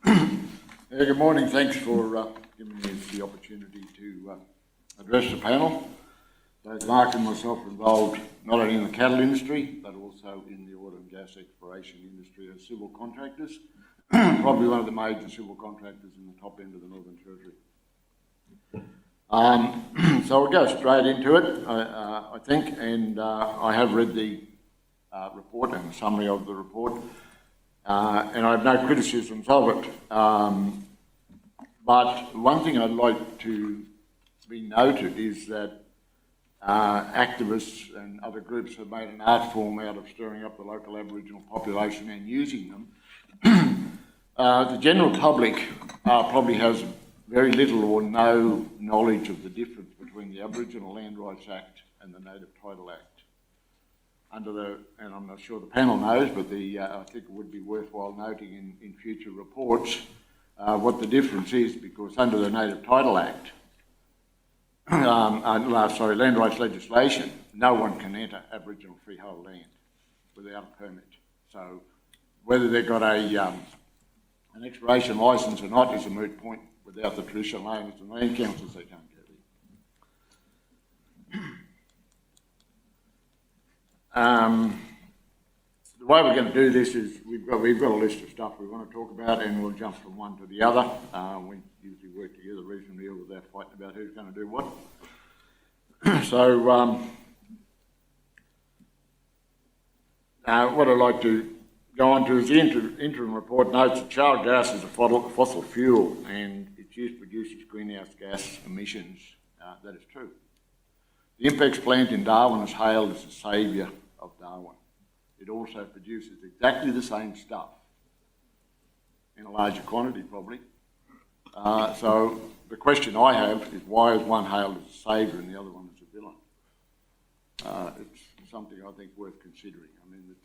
Good morning. Thanks for giving me the opportunity to address the panel. Both Mark and myself are involved not only in the cattle industry, but also in the oil and gas exploration industry as civil contractors. Probably one of the major civil contractors in the top end of the Northern Territory. So we'll go straight into it, I think, and I have read the report and the summary of the report, and I have no criticisms of it. But one thing I'd like to be noted is that activists and other groups have made an art form out of stirring up the local Aboriginal population and using them. The general public probably has very little or no knowledge of the difference between the Aboriginal Land Rights Act and the Native Title Act. And I'm not sure the panel knows, but I think it would be worthwhile noting in future reports what the difference is, because under the Native Title Act, land rights legislation, no one can enter Aboriginal freehold land without a permit. So whether they've got an exploration licence or not is a moot point. Without the traditional owners and land councils, they can't go there. The way we're going to do this is we've got a list of stuff we want to talk about, and we'll jump from one to the other. We usually work together reasonably well without fighting about who's going to do what. So what I'd like to go on to is the interim report notes that shale gas is a fossil fuel and its use produces greenhouse gas emissions. That is true. The IMPEX plant in Darwin is hailed as the saviour of Darwin. It also produces exactly the same stuff in a larger quantity, probably. So the question I have is, why is one hailed as a saviour and the other one as a villain? It's something I think worth considering. I mean,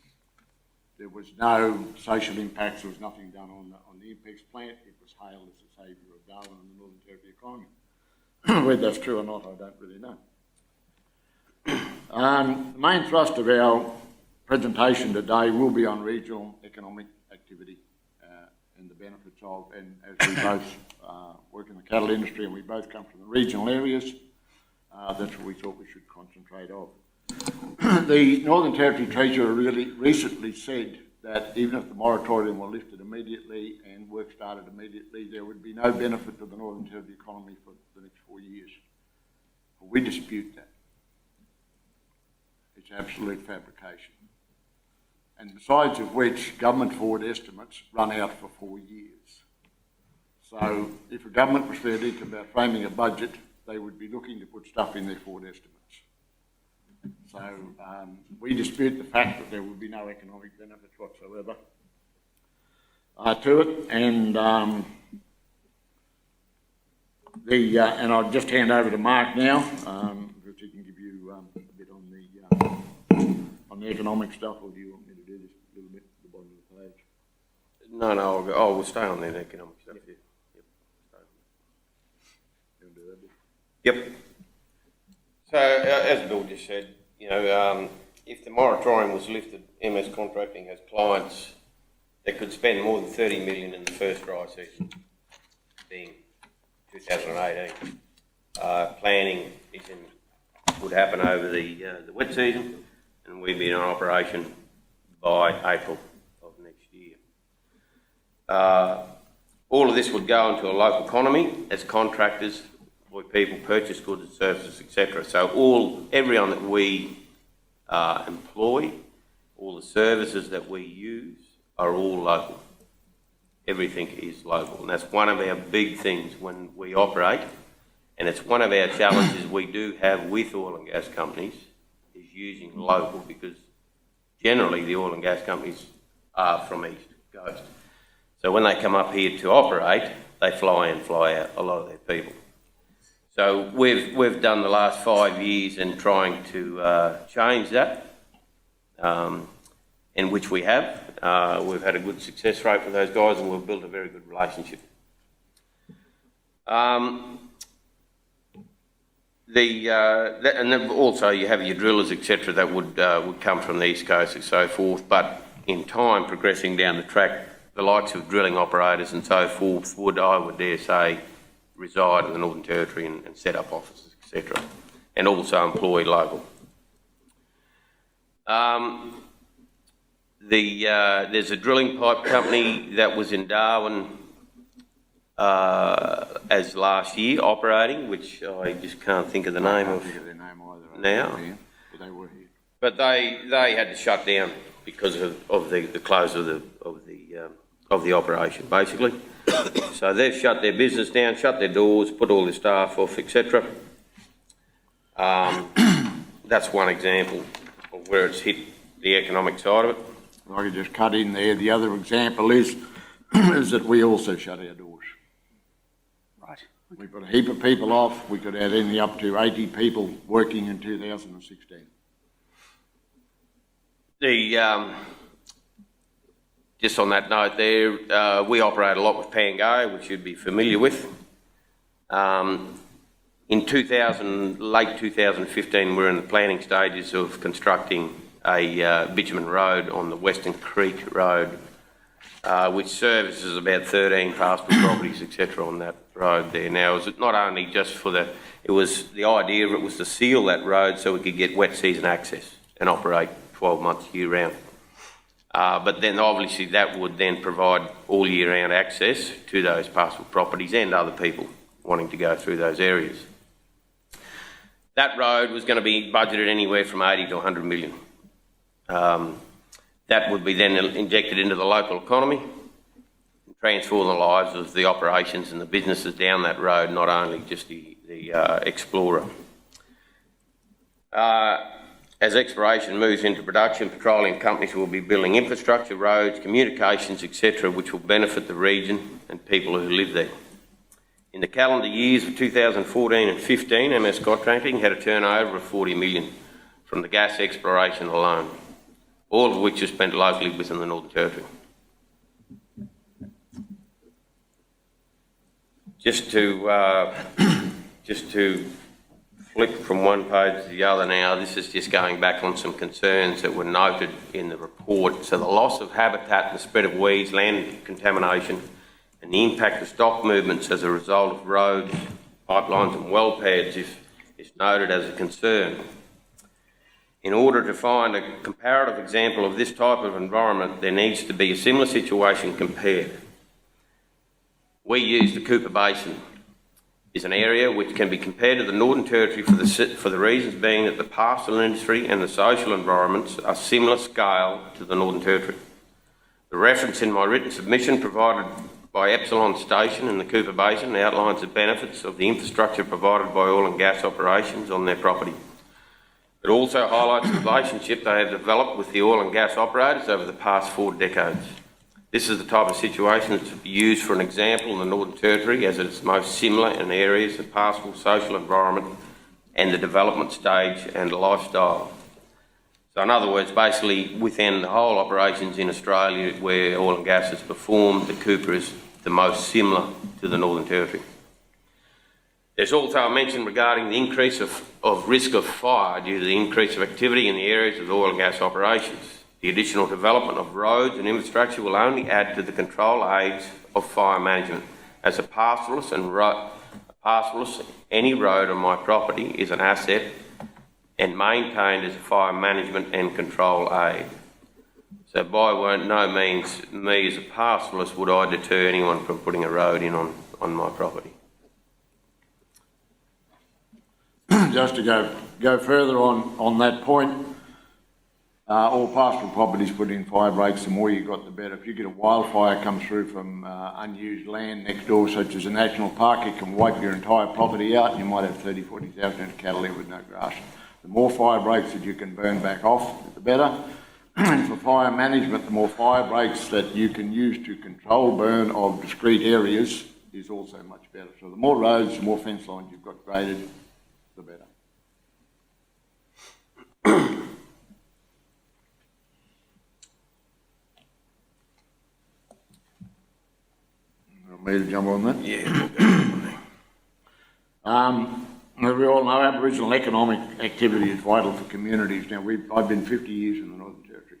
there was no social impacts. There was nothing done on the IMPEX plant. It was hailed as the saviour of Darwin and the Northern Territory economy. Whether that's true or not, I don't really know. The main thrust of our presentation today will be on regional economic activity and the benefits of, and as we both work in the cattle industry and we both come from the regional areas, that's what we thought we should concentrate on. The Northern Territory Treasurer really recently said that even if the moratorium were lifted immediately and work started immediately, there would be no benefit to the Northern Territory economy for the next 4 years. We dispute that. It's absolute fabrication. And besides of which, government forward estimates run out for 4 years. So if a government was fair dinkum about framing a budget, they would be looking to put stuff in their forward estimates. So we dispute the fact that there would be no economic benefits whatsoever to it. And and I'll just hand over to Mark now, because he can give you a bit on the economic stuff, or do you want me to do this a little bit at the bottom of the page? No, we'll stay on the economic stuff. Yep. You want to do that bit? Yep. So, as Bill just said, if the moratorium was lifted, MS Contracting has clients that could spend more than $30 million in the first dry season, being 2018. Planning would happen over the wet season, and we'd be in operation by April of next year. All of this would go into a local economy as contractors, employ people, purchase goods and services, etc. So everyone that we employ, all the services that we use are all local. Everything is local, and that's one of our big things when we operate, and it's one of our challenges we do have with oil and gas companies, is using local, because generally the oil and gas companies are from East Coast. So when they come up here to operate, they fly in, fly out, a lot of their people. So we've done the last 5 years in trying to change that, in which we have. We've had a good success rate with those guys, and we've built a very good relationship. And then also you have your drillers, etc., that would come from the East Coast and so forth. But in time, progressing down the track, the likes of drilling operators and so forth would, I would dare say, reside in the Northern Territory and set up offices, etc., and also employ local. There's a drilling pipe company that was in Darwin as last year operating, which I just can't think of the name of now. But they were here. But they had to shut down because of the close of the operation, basically. So they've shut their business down, shut their doors, put all their staff off, etc. That's one example of where it's hit the economic side of it. If I could just cut in there, the other example is that we also shut our doors. Right. We put a heap of people off. We could have any up to 80 people working in 2016. Just on that note there, we operate a lot with Pango, which you'd be familiar with. In late 2015, we were in the planning stages of constructing a bitumen road on the Western Creek Road, which services about 13 pastoral properties, etc. on that road there. Now, it was not only just for the idea of it was to seal that road so we could get wet season access and operate 12 months year round. But then obviously that would then provide all year round access to those pastoral properties and other people wanting to go through those areas. That road was going to be budgeted anywhere from 80 to 100 million. That would be then injected into the local economy and transform the lives of the operations and the businesses down that road, not only just the explorer. As exploration moves into production, petroleum companies will be building infrastructure, roads, communications, etc., which will benefit the region and people who live there. In the calendar years of 2014 and 15, MS Contracting had a turnover of 40 million from the gas exploration alone, all of which is spent locally within the Northern Territory. Just to flip from one page to the other now, this is just going back on some concerns that were noted in the report. So the loss of habitat and the spread of weeds, land contamination, and the impact of stock movements as a result of roads, pipelines and well pads is noted as a concern. In order to find a comparative example of this type of environment, there needs to be a similar situation compared. We use the Cooper Basin is an area which can be compared to the Northern Territory for the reasons being that the pastoral industry and the social environments are similar scale to the Northern Territory. The reference in my written submission provided by Epsilon Station in the Cooper Basin outlines the benefits of the infrastructure provided by oil and gas operations on their property. It also highlights the relationship they have developed with the oil and gas operators over the past 4 decades. This is the type of situation that's to be used for an example in the Northern Territory, as it is most similar in areas of pastoral social environment and the development stage and lifestyle. So in other words, basically within the whole operations in Australia where oil and gas is performed, the Cooper is the most similar to the Northern Territory. There's also a mention regarding the increase of risk of fire due to the increase of activity in the areas of oil and gas operations. The additional development of roads and infrastructure will only add to the control aids of fire management. As a pastoralist, any road on my property is an asset and maintained as a fire management and control aid. So by no means, me as a pastoralist, would I deter anyone from putting a road in on my property. Just to go further on that point, all pastoral properties put in fire breaks. The more you got, the better. If you get a wildfire come through from unused land next door, such as a national park, it can wipe your entire property out, and you might have 30, 40,000 cattle there with no grass. The more fire breaks that you can burn back off, the better. And for fire management, the more fire breaks that you can use to control burn of discrete areas is also much better. So the more roads, the more fence lines you've got graded, the better. Want me to jump on that? Yeah. As we all know, Aboriginal economic activity is vital for communities. Now, I've been 50 years in the Northern Territory.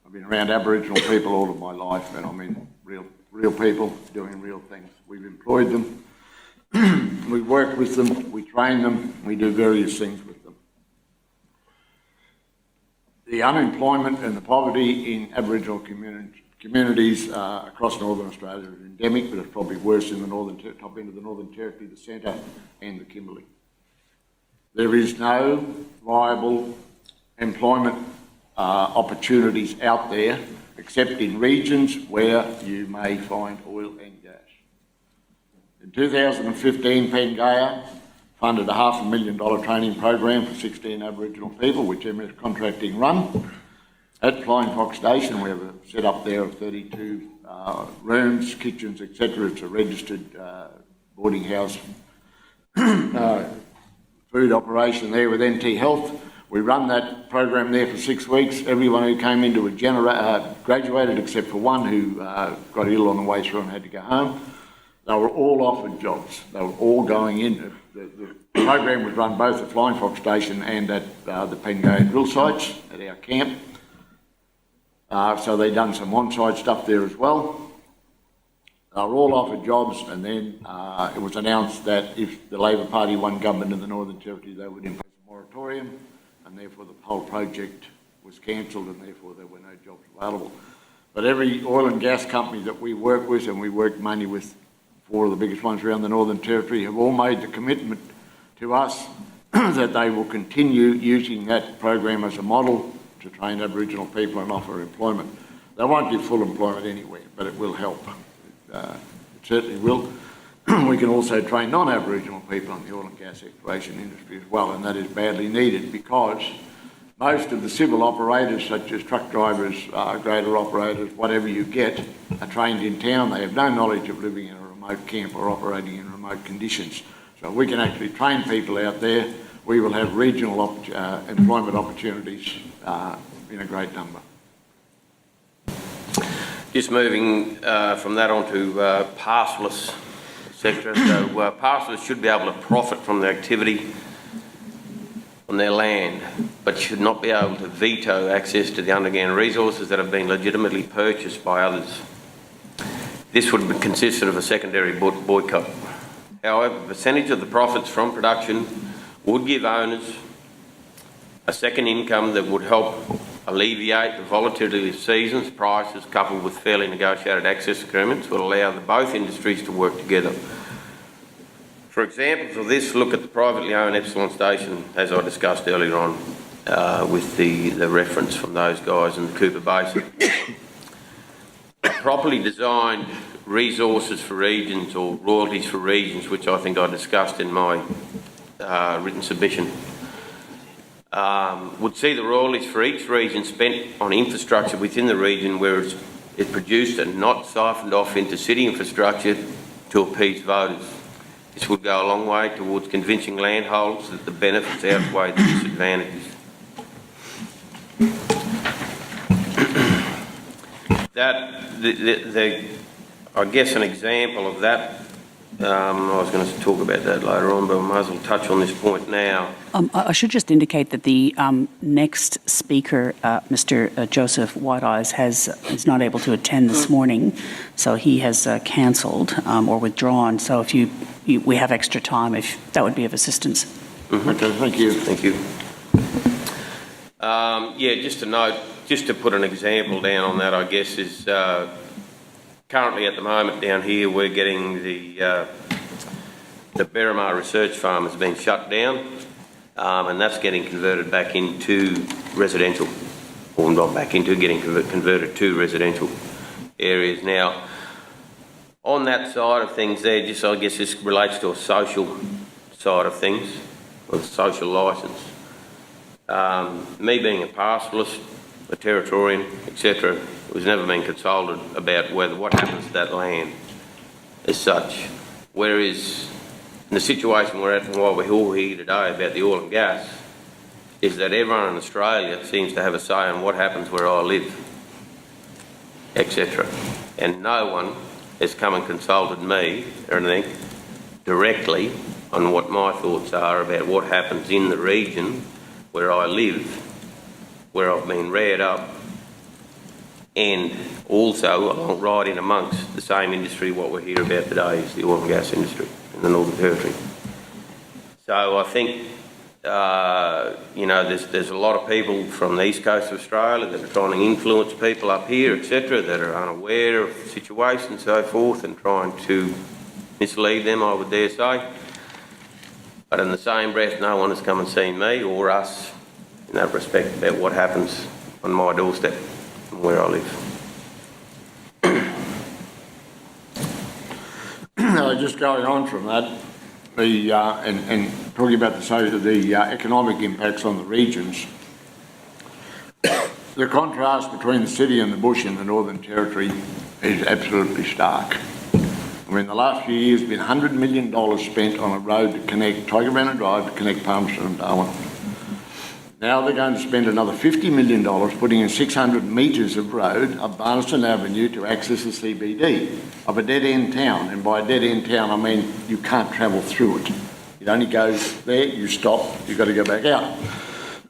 I've been around Aboriginal people all of my life, and I mean real people doing real things. We've employed them, we work with them, we train them, we do various things with them. The unemployment and the poverty in Aboriginal communities across Northern Australia is endemic, but it's probably worse in the top end of the Northern Territory, the centre and the Kimberley. There is no viable employment opportunities out there except in regions where you may find oil and gas. In 2015, Pengaya funded a $500,000 training program for 16 Aboriginal people, which MS Contracting run. At Flying Fox Station, we have a setup there of 32 rooms, kitchens, etc. It's a registered boarding house food operation there with NT Health. We run that program there for 6 weeks. Everyone who came into it graduated except for one who got ill on the way through and had to go home. They were all offered jobs. They were all going in. The program was run both at Flying Fox Station and at the Pengaya drill sites at our camp. So they'd done some on-site stuff there as well. They were all offered jobs, and then it was announced that if the Labor Party won government in the Northern Territory, they would impose a moratorium, and therefore the whole project was cancelled, and therefore there were no jobs available. But every oil and gas company that we work with, and we work mainly with 4 of the biggest ones around the Northern Territory, have all made the commitment to us that they will continue using that program as a model to train Aboriginal people and offer employment. They won't give full employment anywhere, but it will help. It certainly will. We can also train non-Aboriginal people in the oil and gas exploration industry as well, and that is badly needed because most of the civil operators, such as truck drivers, grader operators, whatever you get, are trained in town. They have no knowledge of living in a remote camp or operating in remote conditions. So we can actually train people out there. We will have regional employment opportunities in a great number. Just moving from that on to pastoralists, etc. So pastoralists should be able to profit from their activity on their land, but should not be able to veto access to the underground resources that have been legitimately purchased by others. This would be consistent of a secondary boycott. However, a percentage of the profits from production would give owners a second income that would help alleviate the volatility of seasons, prices, coupled with fairly negotiated access agreements, will allow both industries to work together. For examples of this, look at the privately owned Epsilon Station, as I discussed earlier on, with the reference from those guys in the Cooper Basin. Properly designed resources for regions or royalties for regions, which I think I discussed in my written submission, would see the royalties for each region spent on infrastructure within the region where it's produced and not siphoned off into city infrastructure to appease voters. This would go a long way towards convincing landholders that the benefits outweigh the disadvantages. I guess an example of that, I was going to talk about that later on, but I might as well touch on this point now. I should just indicate that the next speaker, Mr. Joseph White-Eyes, is not able to attend this morning, so he has cancelled or withdrawn. So if we have extra time, if that would be of assistance. Mm-hmm. Okay, thank you. Thank you. Yeah, just a note, just to put an example down on that, I guess, is currently at the moment down here we're getting the Berrimah Research Farm has been shut down, and that's getting converted back into residential, or not back into, getting converted to residential areas. Now, on that side of things there, just I guess this relates to a social side of things, or the social licence. Me being a pastoralist, a Territorian, etc., was never been consulted about what happens to that land as such. Whereas in the situation we're at and why we're all here today about the oil and gas is that everyone in Australia seems to have a say on what happens where I live, etc. And no one has come and consulted me or anything directly on what my thoughts are about what happens in the region where I live, where I've been reared up, and also right in amongst the same industry what we're here about today is the oil and gas industry in the Northern Territory. So I think, you know, there's a lot of people from the east coast of Australia that are trying to influence people up here, etc., that are unaware of the situation and so forth, and trying to mislead them, I would dare say. But in the same breath, no one has come and seen me or us in that respect about what happens on my doorstep and where I live. Just going on from that, and talking about the economic impacts on the regions, the contrast between the city and the bush in the Northern Territory is absolutely stark. I mean, the last few years have been $100 million spent on a road to connect Tigerbanner Drive to connect Palmerston and Darwin. Now they're going to spend another $50 million putting in 600 metres of road up Barneston Avenue to access the CBD of a dead-end town. And by a dead-end town, I mean you can't travel through it. It only goes there, you stop, you've got to go back out.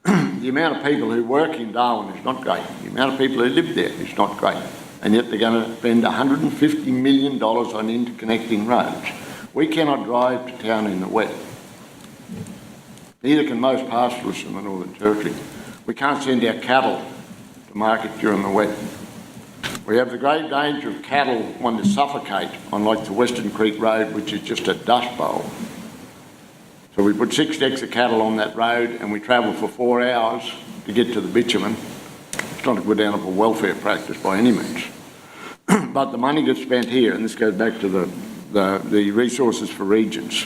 The amount of people who work in Darwin is not great. The amount of people who live there is not great. And yet they're going to spend $150 million on interconnecting roads. We cannot drive to town in the wet. Neither can most pastoralists in the Northern Territory. We can't send our cattle to market during the wet. We have the great danger of cattle wanting to suffocate on like the Western Creek Road, which is just a dust bowl. So we put 6 decks of cattle on that road and we travel for 4 hours to get to the bitumen. It's not a good animal welfare practice by any means. But the money gets spent here, and this goes back to the resources for regions.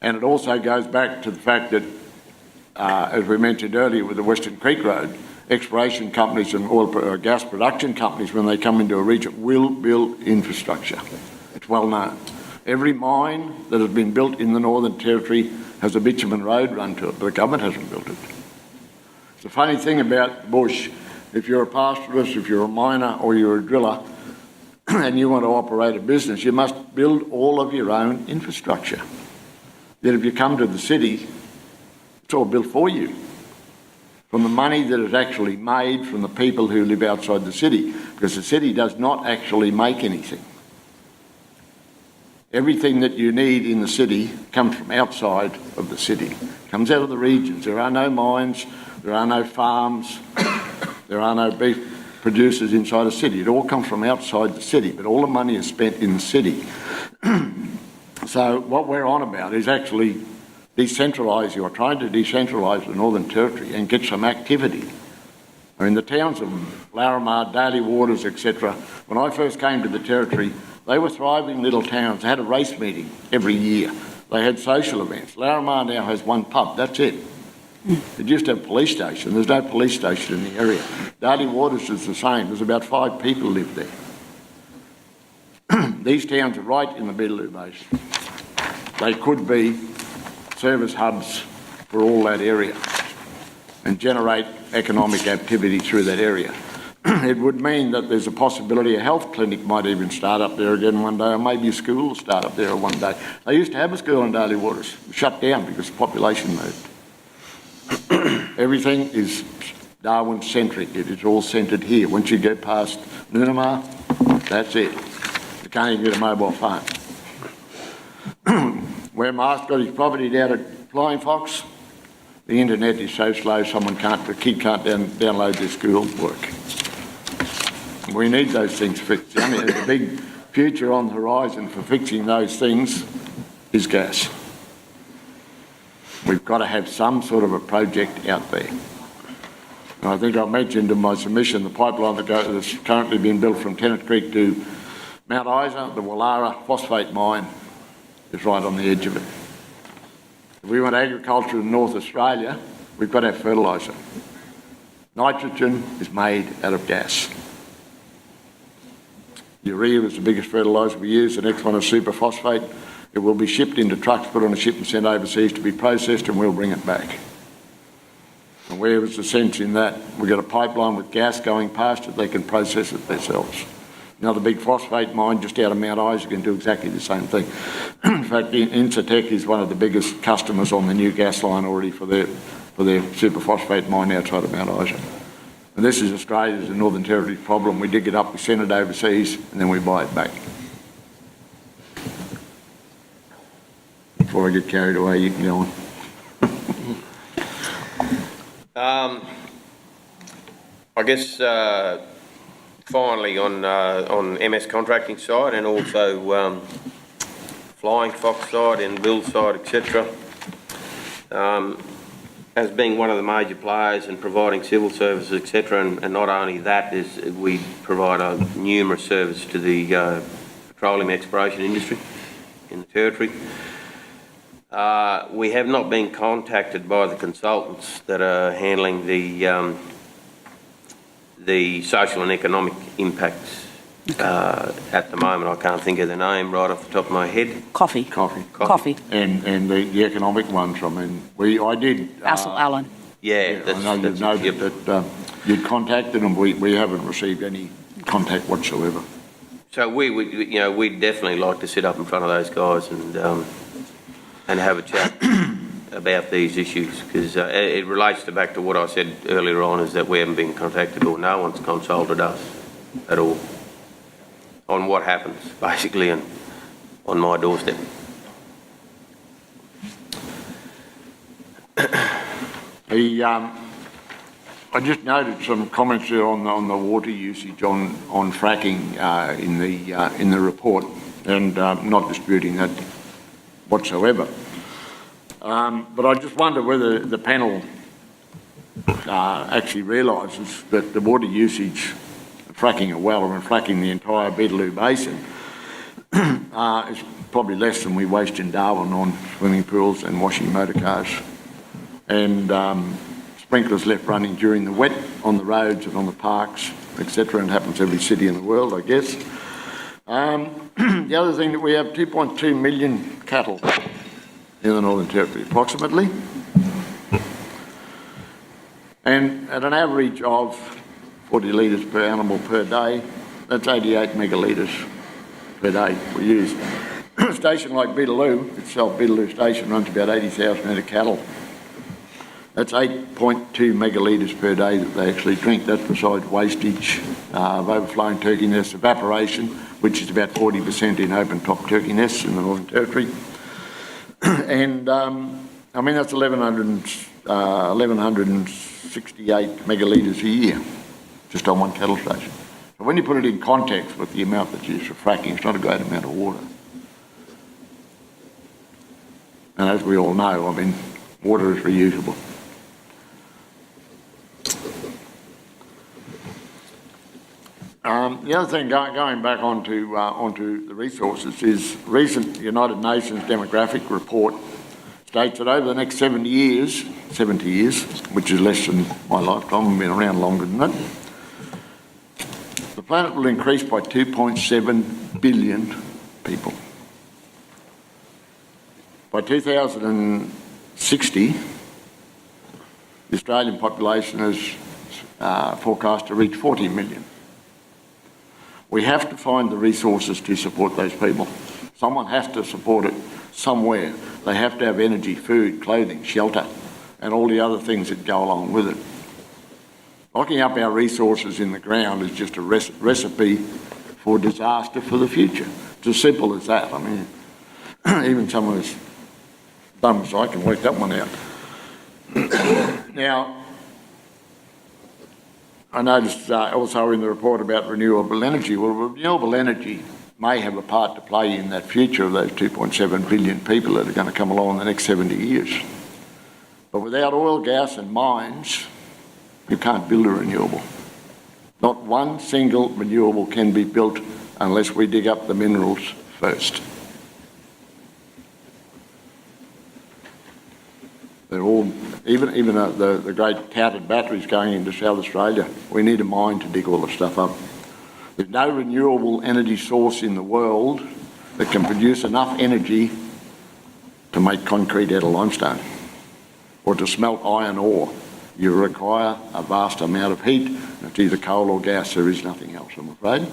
And it also goes back to the fact that, as we mentioned earlier with the Western Creek Road, exploration companies and oil gas production companies, when they come into a region, will build infrastructure. It's well known. Every mine that has been built in the Northern Territory has a bitumen road run to it, but the government hasn't built it. The funny thing about bush, if you're a pastoralist, if you're a miner or you're a driller and you want to operate a business, you must build all of your own infrastructure. Yet if you come to the city, it's all built for you. From the money that is actually made from the people who live outside the city, because the city does not actually make anything. Everything that you need in the city comes from outside of the city, comes out of the regions. There are no mines, there are no farms, there are no beef producers inside a city. It all comes from outside the city, but all the money is spent in the city. So what we're on about is actually decentralising, or trying to decentralise the Northern Territory and get some activity. I mean, the towns of Laramar, Daly Waters, etc., when I first came to the Territory, they were thriving little towns. They had a race meeting every year. They had social events. Laramar now has one pub, that's it. It used to have a police station. There's no police station in the area. Daly Waters is the same. There's about 5 people live there. These towns are right in the Beetaloo Basin. They could be service hubs for all that area and generate economic activity through that area. It would mean that there's a possibility a health clinic might even start up there again one day, or maybe a school will start up there one day. They used to have a school in Daly Waters. It was shut down because the population moved. Everything is Darwin-centric. It is all centred here. Once you get past Noonamar, that's it. You can't even get a mobile phone. Where Mark's got his property down at Flying Fox, the internet is so slow the kid can't download their school work. We need those things fixed. I mean, the big future on the horizon for fixing those things is gas. We've got to have some sort of a project out there. And I think I mentioned in my submission the pipeline that's currently being built from Tennant Creek to Mount Isa, the Wallara phosphate mine, is right on the edge of it. If we want agriculture in North Australia, we've got to have fertiliser. Nitrogen is made out of gas. Urea is the biggest fertiliser we use. The next one is superphosphate. It will be shipped into trucks, put on a ship and sent overseas to be processed, and we'll bring it back. And where was the sense in that? We've got a pipeline with gas going past it, they can process it themselves. Another big phosphate mine just out of Mount Isa can do exactly the same thing. In fact, Incitec is one of the biggest customers on the new gas line already for their superphosphate mine outside of Mount Isa. And this is Australia's and Northern Territory's problem. We dig it up, we send it overseas, and then we buy it back. Before I get carried away, you can go on. I guess finally on MS contracting side and also Flying Fox side and Bill's side, etc. As being one of the major players in providing civil services, etc., and not only that, is we provide numerous services to the petroleum exploration industry in the Territory. We have not been contacted by the consultants that are handling the social and economic impacts. At the moment, I can't think of the name right off the top of my head. Coffee. And the economic ones, I mean, I did... Alan. Yeah, I know you've noted that you'd contacted them. We haven't received any contact whatsoever. So we'd definitely like to sit up in front of those guys and have a chat about these issues, because it relates back to what I said earlier on, is that we haven't been contacted, or no one's consulted us at all on what happens, basically, on my doorstep. I just noted some comments there on the water usage on fracking in the report, and not disputing that whatsoever. But I just wonder whether the panel actually realises that the water usage of fracking a well and fracking the entire Beetaloo Basin is probably less than we waste in Darwin on swimming pools and washing motor cars, and sprinklers left running during the wet on the roads and on the parks, etc. And it happens every city in the world, I guess. The other thing, that we have 2.2 million cattle in the Northern Territory, approximately. And at an average of 40 litres per animal per day, that's 88 megalitres per day we use. A station like Beetaloo itself, Beetaloo Station, runs about 80,000 head of cattle. That's 8.2 megalitres per day that they actually drink. That's besides wastage of overflowing turkey nests, evaporation, which is about 40% in open-top turkey nests in the Northern Territory. And, I mean, that's 1,168 megalitres a year, just on one cattle station. So when you put it in context with the amount that's used for fracking, it's not a great amount of water. And as we all know, I mean, water is reusable. The other thing, going back onto the resources, is recent United Nations demographic report states that over the next 70 years, which is less than my lifetime, I've been around longer than that, the planet will increase by 2.7 billion people. By 2060, the Australian population is forecast to reach 40 million. We have to find the resources to support those people. Someone has to support it somewhere. They have to have energy, food, clothing, shelter, and all the other things that go along with it. Locking up our resources in the ground is just a recipe for disaster for the future. It's as simple as that. I mean, even someone as dumb as I can work that one out. Now, I noticed also in the report about renewable energy. Well, renewable energy may have a part to play in that future of those 2.7 billion people that are going to come along in the next 70 years. But without oil, gas and mines, you can't build a renewable. Not one single renewable can be built unless we dig up the minerals first. They're all, even the great touted batteries going into South Australia, we need a mine to dig all the stuff up. There's no renewable energy source in the world that can produce enough energy to make concrete out of limestone or to smelt iron ore. You require a vast amount of heat, and it's either coal or gas. There is nothing else, I'm afraid.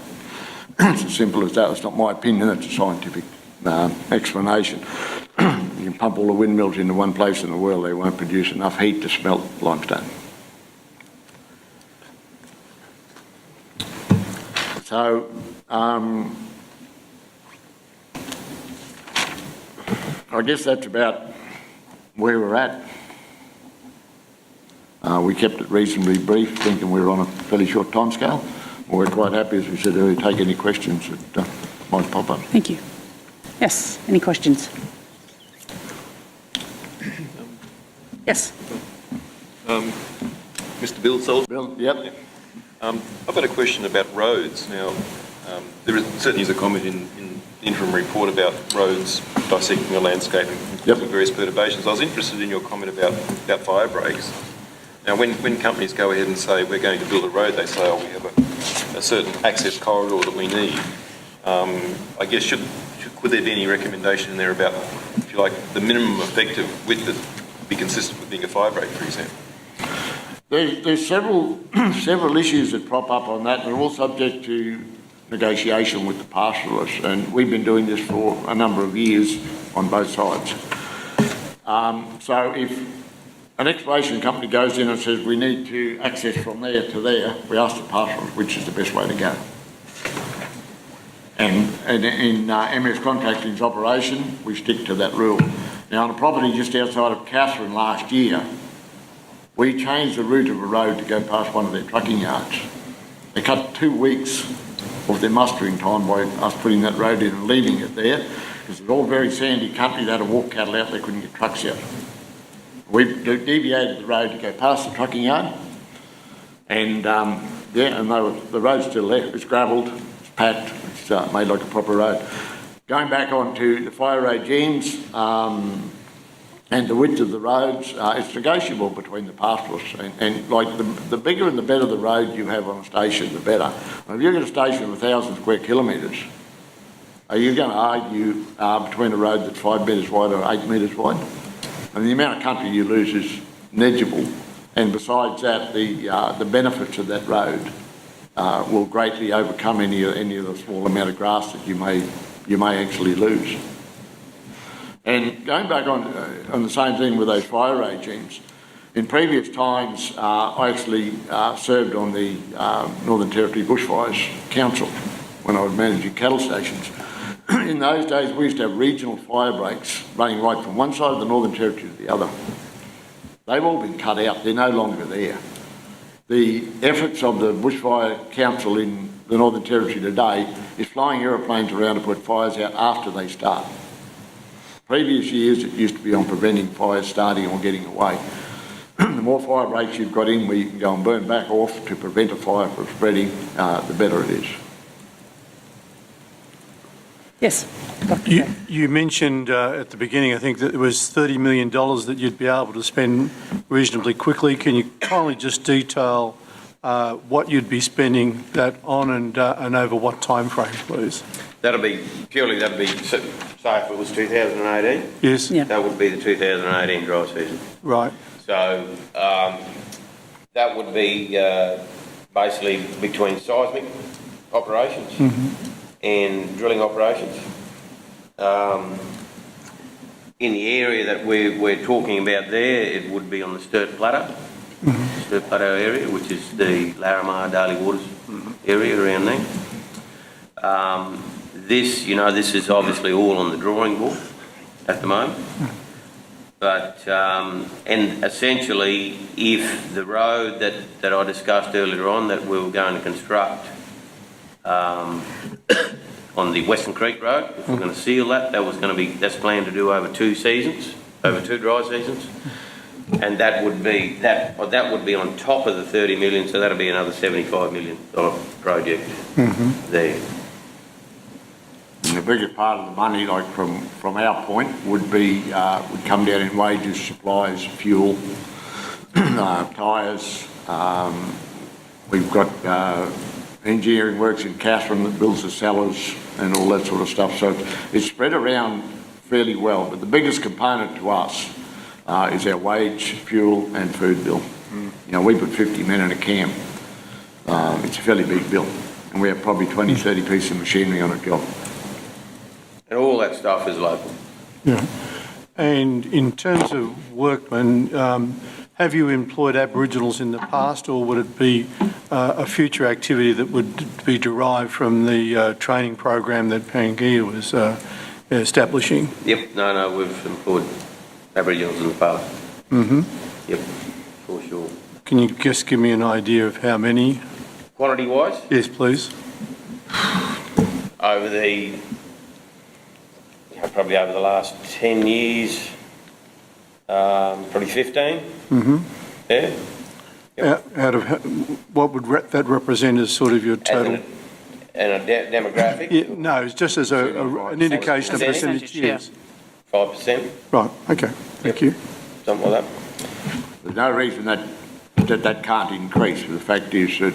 It's as simple as that. It's not my opinion, it's a scientific explanation. You can pump all the windmills into one place in the world, they won't produce enough heat to smelt limestone. So, I guess that's about where we're at. We kept it reasonably brief, thinking we were on a fairly short timescale. We're quite happy, as we said earlier, to take any questions that might pop up. Thank you. Yes, any questions? Yes. Mr. Bill Sullivan. Bill, yep. I've got a question about roads. Now, there certainly is a comment in the interim report about roads dissecting the landscape and causing various perturbations. I was interested in your comment about fire breaks. Now, when companies go ahead and say we're going to build a road, they say, oh, we have a certain access corridor that we need. I guess could there be any recommendation in there about, if you like, the minimum effective width that would be consistent with being a fire break, for example? There's several issues that prop up on that, and they're all subject to negotiation with the pastoralists, and we've been doing this for a number of years on both sides. So if an exploration company goes in and says we need to access from there to there, we ask the pastoralist which is the best way to go. And in MS Contracting's operation, we stick to that rule. Now, on a property just outside of Catherine last year, we changed the route of a road to go past one of their trucking yards. They cut 2 weeks of their mustering time by us putting that road in and leaving it there, because it's all very sandy country. They had to walk cattle out, they couldn't get trucks out. We deviated the road to go past the trucking yard, and the road's still there. It's gravelled, it's packed, it's made like a proper road. Going back onto the fire regimes and the width of the roads, it's negotiable between the pastoralists, and like the bigger and the better the road you have on a station, the better. If you've got a station of 1,000 square kilometres, are you going to argue between a road that's 5 metres wide or 8 metres wide? And the amount of country you lose is negligible, and besides that, the benefits of that road will greatly overcome any of the small amount of grass that you may actually lose. And going back on the same thing with those fire regimes, in previous times I actually served on the Northern Territory Bushfires Council when I was managing cattle stations. In those days, we used to have regional fire breaks running right from one side of the Northern Territory to the other. They've all been cut out. They're no longer there. The efforts of the Bushfire Council in the Northern Territory today is flying aeroplanes around to put fires out after they start. Previous years, it used to be on preventing fires starting or getting away. The more fire breaks you've got in where you can go and burn back off to prevent a fire from spreading, the better it is. Yes. You mentioned at the beginning, I think, that it was $30 million that you'd be able to spend reasonably quickly. Can you kindly just detail what you'd be spending that on and over what time frame, please? That'd be, say if it was 2018? Yes. Yeah. That would be the 2018 dry season. Right. So that would be basically between seismic operations and drilling operations. In the area that we're talking about there, it would be on the Sturt Plateau, Sturt Plateau area, which is the Laramar, Daly Waters area around there. This is obviously all on the drawing board at the moment. But, and essentially, if the road that I discussed earlier on that we were going to construct on the Western Creek Road, if we're going to seal that's planned to do over 2 seasons, over 2 dry seasons. And that would be on top of the 30 million, so that'll be another $75 million project there. And the biggest part of the money, like from our point, would come down in wages, supplies, fuel, tyres. We've got engineering works in Catherine that builds the cellars and all that sort of stuff. So it's spread around fairly well. But the biggest component to us is our wage, fuel and food bill. You know, we put 50 men in a camp. It's a fairly big bill. And we have probably 20, 30 pieces of machinery on a job. And all that stuff is local. Yeah. And in terms of workmen, have you employed Aboriginals in the past, or would it be a future activity that would be derived from the training program that Pangaea was establishing? Yep, no, we've employed Aboriginals in the past. Mm-hmm. Yep, for sure. Can you just give me an idea of how many? Quantity-wise, Yes, please. over the, probably over the last 10 years, probably 15. Mm-hmm. Yeah. Out of, what would that represent as sort of your total? And a demographic? Yeah, no, it's just as an indication of percentage, yes. 5%, Right, okay, thank you. something like that. There's no reason that can't increase. The fact is that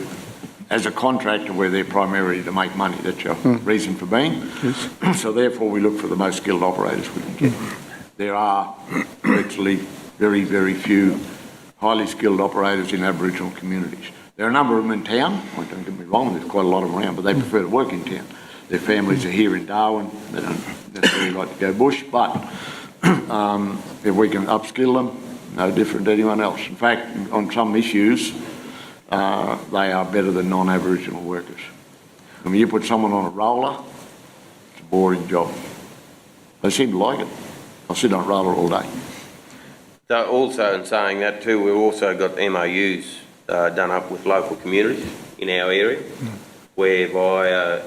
as a contractor, we're there primarily to make money. That's your reason for being. Yes. So therefore, we look for the most skilled operators we can get. There are virtually very, very few highly skilled operators in Aboriginal communities. There are a number of them in town. Well, don't get me wrong, there's quite a lot of them around, but they prefer to work in town. Their families are here in Darwin. They don't necessarily like to go bush, but if we can upskill them, no different to anyone else. In fact, on some issues, they are better than non-Aboriginal workers. I mean, you put someone on a roller, it's a boring job. They seem to like it. I'll sit on a roller all day. So also in saying that too, we've also got MOUs done up with local communities in our area, whereby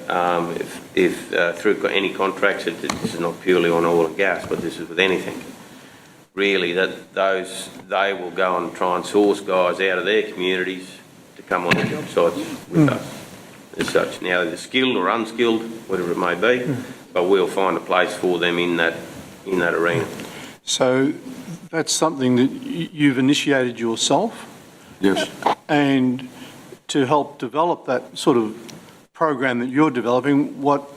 if through any contracts, this is not purely on oil and gas, but this is with anything, really, that they will go and try and source guys out of their communities to come on the job sites with us as such. Now, they're skilled or unskilled, whatever it may be, but we'll find a place for them in that arena. So that's something that you've initiated yourself? Yes. And to help develop that sort of program that you're developing, what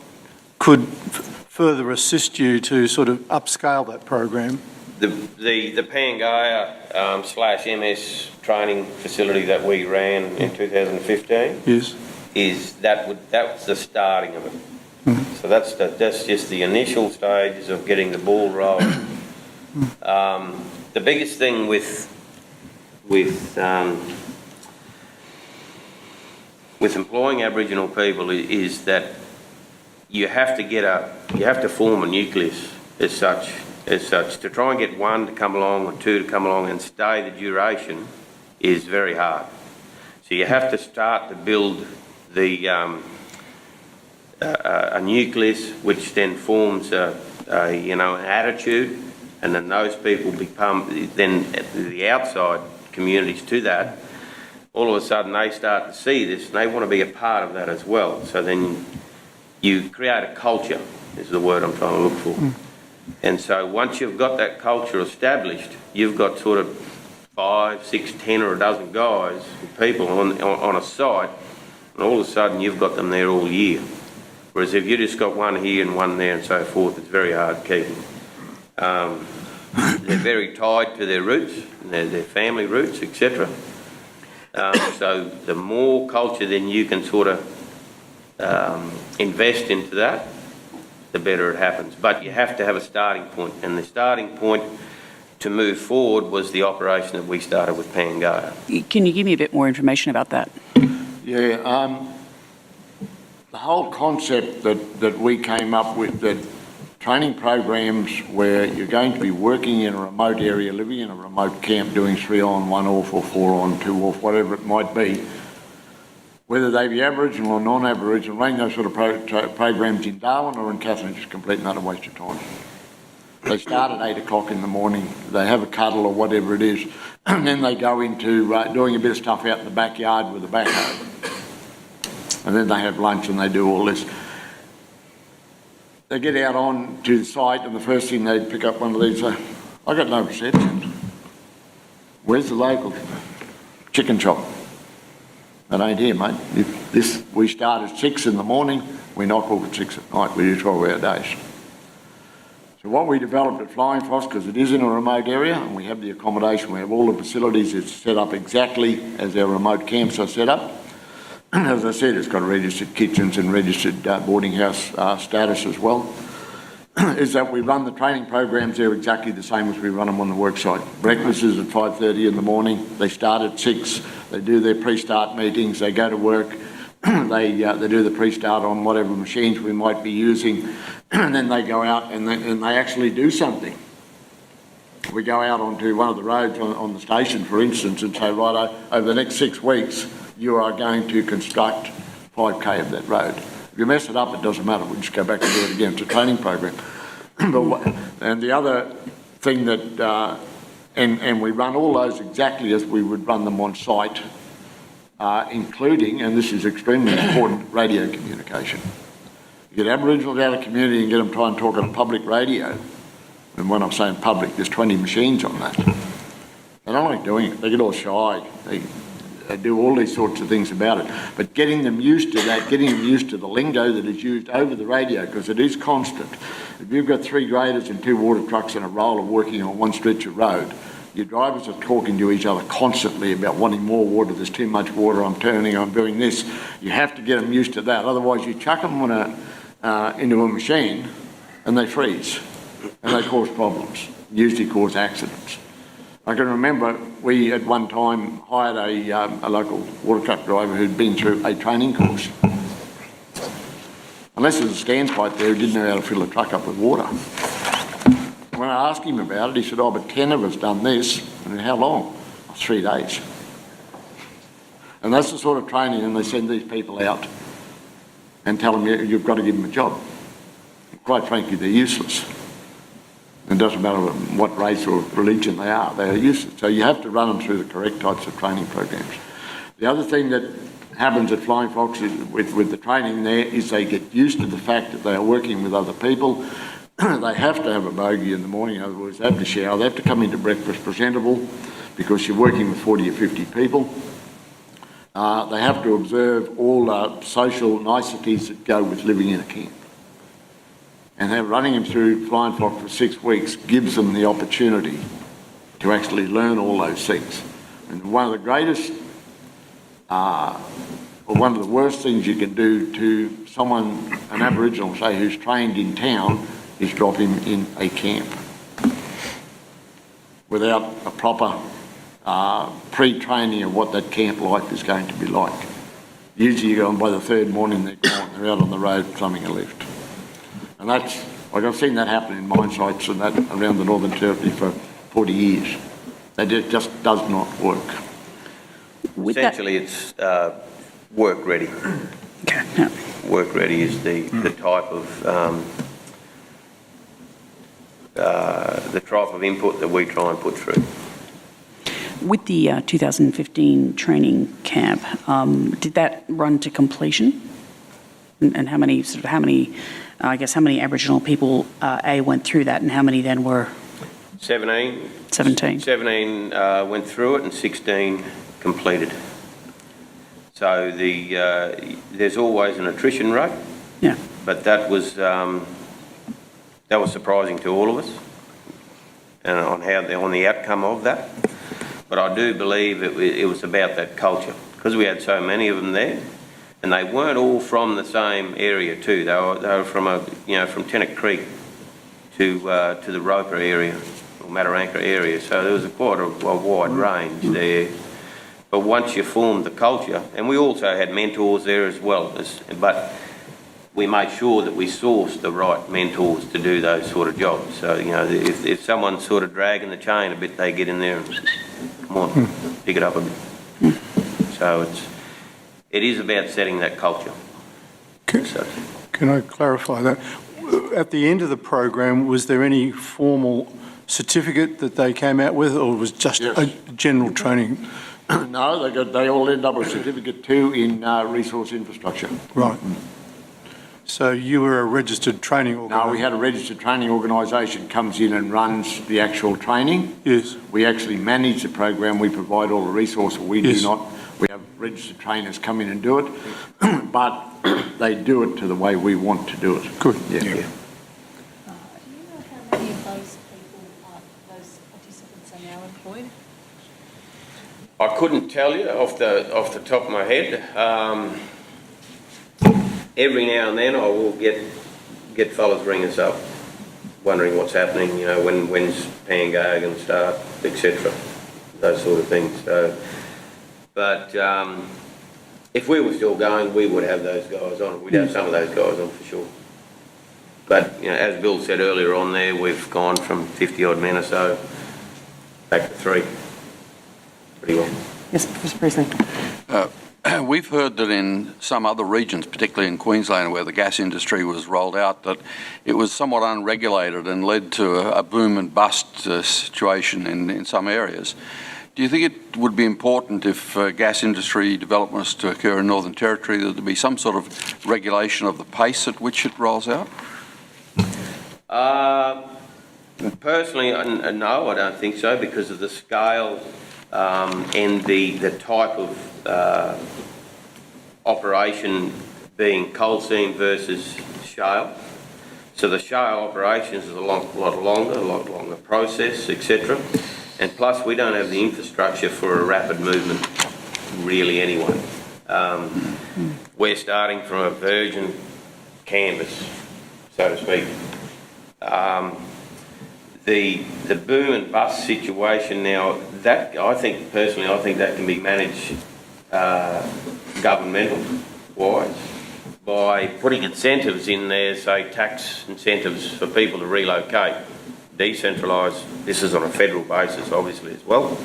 could further assist you to sort of upscale that program? The Pangaea /MS training facility that we ran in 2015 Yes. that's the starting of it. So that's just the initial stages of getting the ball rolling. The biggest thing with employing Aboriginal people is that you have to form a nucleus as such to try and get one to come along or two to come along and stay the duration is very hard. So you have to start to build a nucleus, which then forms an attitude, and then those people become then the outside communities to that. All of a sudden they start to see this and they want to be a part of that as well. So then you create a culture, is the word I'm trying to look for. And so once you've got that culture established, you've got sort of 5, 6, 10 or a dozen guys, people on a site, and all of a sudden you've got them there all year. Whereas if you just got one here and one there and so forth, it's very hard to keep them. They're very tied to their roots, their family roots, etc. So the more culture then you can sort of invest into that, the better it happens. But you have to have a starting point, and the starting point to move forward was the operation that we started with Pangaea. Can you give me a bit more information about that? Yeah, the whole concept that we came up with, that training programs where you're going to be working in a remote area, living in a remote camp, doing 3 on, 1 off, or 4 on, 2 off, whatever it might be, whether they be Aboriginal or non-Aboriginal, running those sort of programs in Darwin or in Katherine is just a complete and utter waste of time. They start at 8 o'clock in the morning, they have a cuddle or whatever it is, and then they go into doing a bit of stuff out in the backyard with a backhoe. And then they have lunch and they do all this. They get out on to the site and the first thing they pick up one of these, I got no reception. Where's the local chicken shop? It ain't here, mate. We start at 6 in the morning, we knock off at 6 at night, we do 12-hour days. So what we developed at Flying Fox, because it is in a remote area and we have the accommodation, we have all the facilities, it's set up exactly as our remote camps are set up. As I said, it's got registered kitchens and registered boarding house status as well. is that we run the training programs there exactly the same as we run them on the worksite. Breakfast is at 5:30 in the morning. They start at 6. They do their pre-start meetings. They go to work. They do the pre-start on whatever machines we might be using, and then they go out and they actually do something. We go out onto one of the roads on the station, for instance, and say, right, over the next 6 weeks, you are going to construct 5K of that road. If you mess it up, it doesn't matter. We just go back and do it again. It's a training program. And the other thing that, and we run all those exactly as we would run them on site, including, and this is extremely important, radio communication. You get Aboriginals out of the community and get them try and talk on public radio. And when I'm saying public, there's 20 machines on that. They don't like doing it. They get all shy. They do all these sorts of things about it. But getting them used to that, getting them used to the lingo that is used over the radio, because it is constant. If you've got 3 graders and 2 water trucks and a roller working on one stretch of road, your drivers are talking to each other constantly about wanting more water. There's too much water. I'm turning. I'm doing this. You have to get them used to that. Otherwise, you chuck them into a machine and they freeze and they cause problems. Usually cause accidents. I can remember we at one time hired a local water truck driver who'd been through a training course. Unless there's a standpipe there, he didn't know how to fill a truck up with water. When I asked him about it, he said, oh, but 10 of us done this. And how long? 3 days. And that's the sort of training, and they send these people out and tell them you've got to give them a job. Quite frankly, they're useless. It doesn't matter what race or religion they are, they are useless. So you have to run them through the correct types of training programs. The other thing that happens at Flying Fox with the training there is they get used to the fact that they are working with other people. They have to have a bogey in the morning, otherwise they have to shower. They have to come into breakfast presentable because you're working with 40 or 50 people. They have to observe all the social niceties that go with living in a camp. And then running them through Flying Fox for 6 weeks gives them the opportunity to actually learn all those things. And one of the greatest, or one of the worst things you can do to someone, an Aboriginal, say, who's trained in town, is drop him in a camp without a proper pre-training of what that camp life is going to be like. Usually you go on by the 3rd morning, they're gone, they're out on the road plumbing a lift. And that's, like I've seen that happen in mine sites and that around the Northern Territory for 40 years. That just does not work. Essentially, it's work ready. Okay. Yeah. Work ready is the type of input that we try and put through. With the 2015 training camp, did that run to completion? And how many Aboriginal people went through that, and how many then were? 17. 17 went through it, and 16 completed. So there's always an attrition rate. Yeah. But that was surprising to all of us, and on the outcome of that. But I do believe it was about that culture, because we had so many of them there. And they weren't all from the same area too. They were from from Tennant Creek to the Roper area or Mataranka area. So there was quite a wide range there. But once you formed the culture, and we also had mentors there as well. But we made sure that we sourced the right mentors to do those sort of jobs. So if someone's sort of dragging the chain a bit, they get in there and come on, pick it up a bit. So it is about setting that culture. Can I clarify that? At the end of the program, was there any formal certificate that they came out with, or was just a general training? No, they all end up with certificate 2 in resource infrastructure. Right. So you were a registered training organisation? No, we had a registered training organisation comes in and runs the actual training. Yes. We actually manage the program. We provide all the resources. We do not. We have registered trainers come in and do it, but they do it to the way we want to do it. Good. Yeah. Do you know how many of those people, those participants are now employed? I couldn't tell you off the top of my head. Every now and then I will get fellas ring us up wondering what's happening, you know, when's Pango going to start, etc. Those sort of things. So, but if we were still going, we would have those guys on. We'd have some of those guys on for sure. But, you know, as Bill said earlier on there, we've gone from 50 odd men or so back to 3. Pretty well. Yes, Professor Priestley. We've heard that in some other regions, particularly in Queensland where the gas industry was rolled out, that it was somewhat unregulated and led to a boom and bust situation in some areas. Do you think it would be important if gas industry development was to occur in Northern Territory that there be some sort of regulation of the pace at which it rolls out? Personally, no, I don't think so, because of the scale and the type of operation being coal seam versus shale. So the shale operations is a lot longer process, etc. And plus, we don't have the infrastructure for a rapid movement, really, anyway. We're starting from a virgin canvas, so to speak. The boom and bust situation now, that I think that can be managed governmental-wise by putting incentives in there, say tax incentives for people to relocate, decentralise. This is on a federal basis, obviously, as well.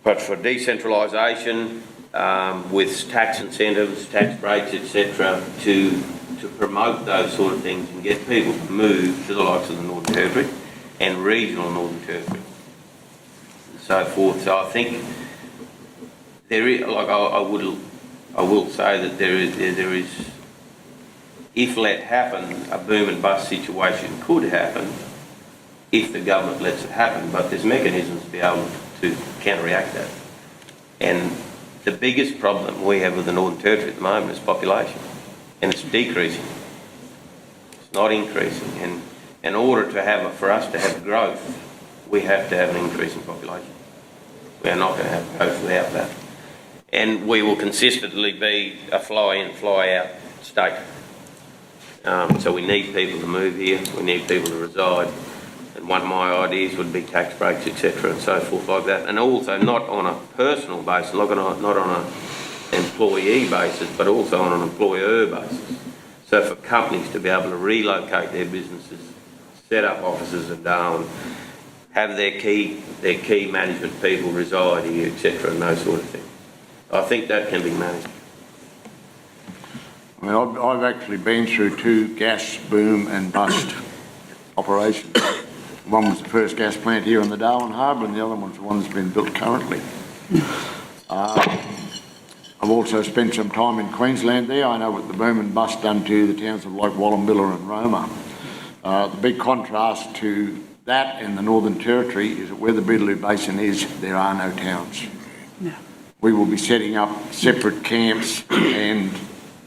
But for decentralisation, with tax incentives, tax breaks, etc., to promote those sort of things and get people to move to the likes of the Northern Territory and regional Northern Territory and so forth. So I think there is, like I will say that there is, if let happen, a boom and bust situation could happen if the government lets it happen, but there's mechanisms to be able to counteract that. And the biggest problem we have with the Northern Territory at the moment is population, and it's decreasing. It's not increasing. And in order for us to have growth, we have to have an increase in population. We are not going to have growth without that. And we will consistently be a fly-in, fly-out state. So we need people to move here, we need people to reside. And one of my ideas would be tax breaks, etc., and so forth like that. And also not on a personal basis, not on an employee basis, but also on an employer basis. So for companies to be able to relocate their businesses, set up offices in Darwin, have their key management people reside here, etc., and those sort of things. I think that can be managed. I mean, I've actually been through 2 gas boom and bust operations. One was the first gas plant here in the Darwin Harbour, and the other one's the one that's been built currently. I've also spent some time in Queensland there. I know what the boom and bust done to the towns of like Wallumbilla and Roma. The big contrast to that in the Northern Territory is that where the Beetaloo Basin is, there are no towns. No. We will be setting up separate camps, and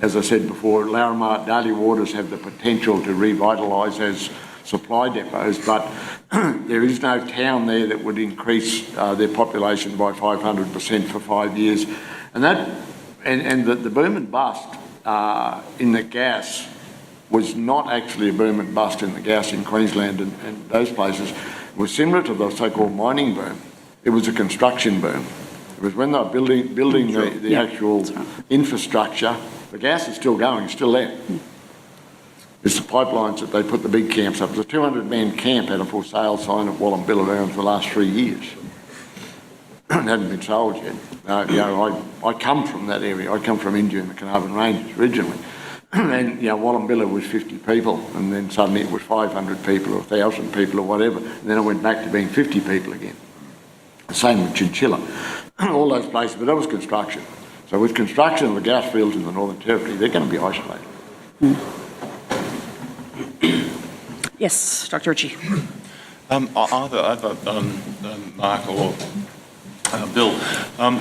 as I said before, Laramar, Daly Waters have the potential to revitalise as supply depots, but there is no town there that would increase their population by 500% for 5 years. And the boom and bust in the gas was not actually a boom and bust in the gas in Queensland and those places. It was similar to the so-called mining boom. It was a construction boom. It was when they were building the actual infrastructure. The gas is still going, it's still there. It's the pipelines that they put the big camps up. There's a 200-man camp had a for sale sign at Wallumbilla around for the last 3 years. It hadn't been sold yet. I come from that area. I come from India and the Carnarvon Ranges originally. And Wallumbilla was 50 people, and then suddenly it was 500 people or 1,000 people or whatever, and then it went back to being 50 people again. The same with Chinchilla, all those places, but that was construction. So with construction of the gas fields in the Northern Territory, they're going to be isolated. Yes, Dr. Ritchie. Either Mark or Bill,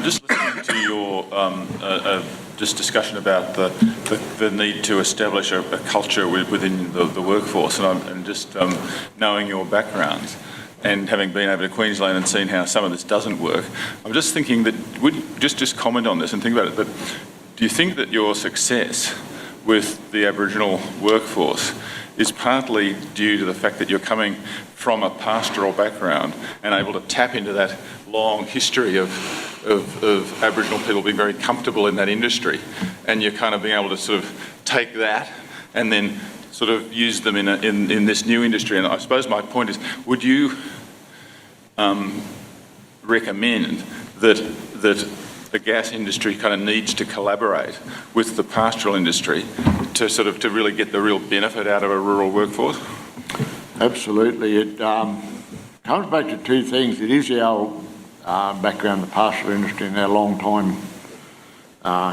just listening to your just discussion about the need to establish a culture within the workforce, and just knowing your backgrounds and having been over to Queensland and seen how some of this doesn't work, I'm just thinking that, just comment on this and think about it, but do you think that your success with the Aboriginal workforce is partly due to the fact that you're coming from a pastoral background and able to tap into that long history of Aboriginal people being very comfortable in that industry, and you're kind of being able to sort of take that and then sort of use them in this new industry. And I suppose my point is, would you recommend that the gas industry kind of needs to collaborate with the pastoral industry to really get the real benefit out of a rural workforce? Absolutely. It comes back to two things. It is our background, the pastoral industry, and our long time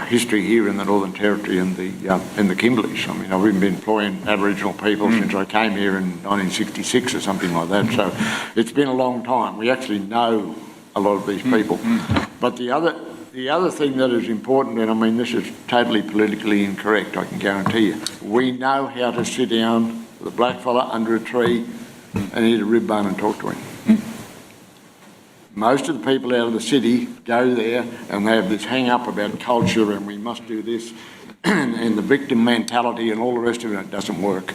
history here in the Northern Territory and the Kimberleys. I mean, I've even been employing Aboriginal people since I came here in 1966 or something like that. So it's been a long time. We actually know a lot of these people. But the other thing that is important, and I mean, this is totally politically incorrect, I can guarantee you. We know how to sit down with a black fella under a tree and eat a rib bone and talk to him. Most of the people out of the city go there and they have this hang-up about culture and we must do this and the victim mentality and all the rest of it. It doesn't work.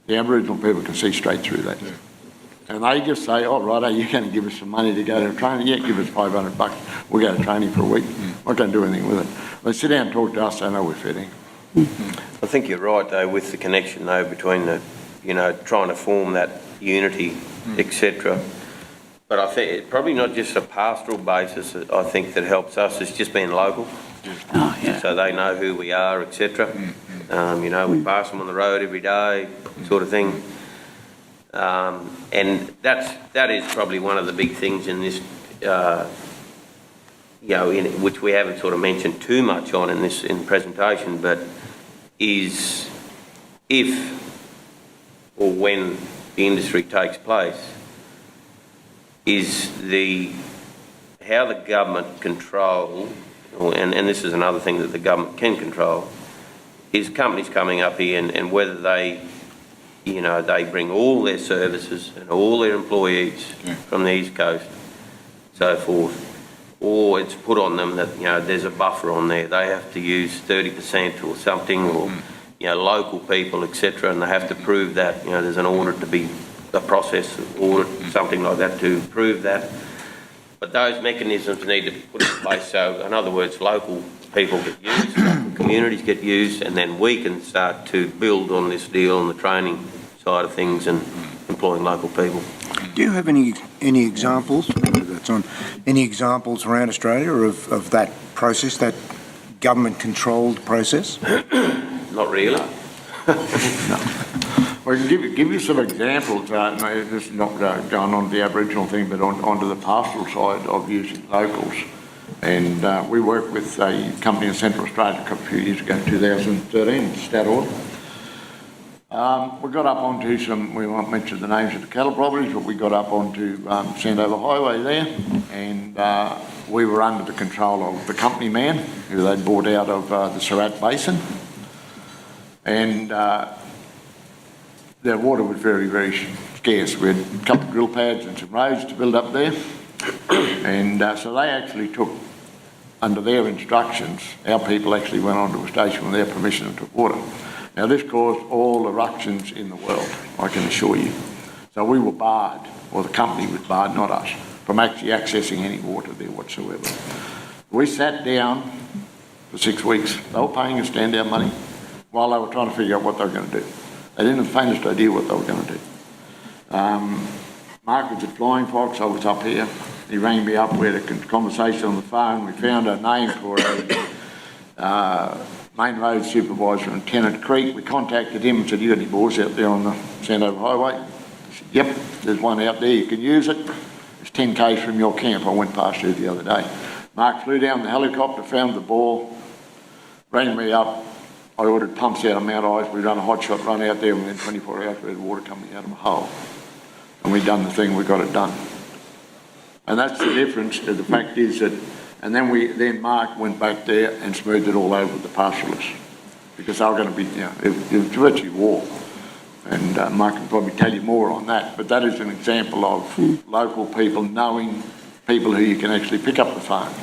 The Aboriginal people can see straight through that. And they just say, oh, right, are you going to give us some money to go to training? Yeah, give us $500. We'll go to training for a week. Not going to do anything with it. They sit down and talk to us, they know we're fitting. I think you're right, though, with the connection, though, between the, trying to form that unity, etc. But I think it's probably not just a pastoral basis, I think, that helps us. It's just being local. Oh, yeah. So they know who we are, etc. We pass them on the road every day, sort of thing. And that is probably one of the big things in this, which we haven't sort of mentioned too much on in the presentation, but is if or when the industry takes place, is how the government control, and this is another thing that the government can control, is companies coming up here and whether they bring all their services and all their employees from the East Coast, so forth, or it's put on them that, there's a buffer on there. They have to use 30% or something, or, local people, etc., and they have to prove that, there's an audit to be, a process, audit, something like that to prove that. But those mechanisms need to be put in place, so, in other words, local people get used, local communities get used, and then we can start to build on this deal on the training side of things and employing local people. Do you have any examples, whether that's on, any examples around Australia of that process, that government-controlled process? Not really. No. I can give you some examples. This is not going on to the Aboriginal thing, but onto the pastoral side of using locals. And we worked with a company in Central Australia a few years ago, 2013, Statoil. We got up onto some, we won't mention the names of the cattle properties, but we got up onto Sandover Highway there, and we were under the control of the company man who they'd bought out of the Surat Basin. And their water was very, very scarce. We had a couple of drill pads and some roads to build up there. And so they actually took, under their instructions, our people actually went onto a station with their permission and took water. Now this caused all eruptions in the world, I can assure you. So we were barred, or the company was barred, not us, from actually accessing any water there whatsoever. We sat down for 6 weeks. They were paying us stand-down money while they were trying to figure out what they were going to do. They didn't have the faintest idea what they were going to do. Mark was at Flying Fox, I was up here. He rang me up, we had a conversation on the phone. We found a name for a main road supervisor in Tennant Creek. We contacted him and said, you got any bores out there on the Sandover Highway? He said, yep, there's one out there, you can use it. It's 10 k's from your camp. I went past you the other day. Mark flew down the helicopter, found the bore, rang me up. I ordered pumps out of Mount Isa. We run a hot shot run out there, and within 24 hours we had water coming out of a hole. And we done the thing, we got it done. And that's the difference. The fact is that, and then Mark went back there and smoothed it all over with the pastoralists, because they were going to be, it was virtually war. And Mark can probably tell you more on that, but that is an example of local people knowing people who you can actually pick up the phone.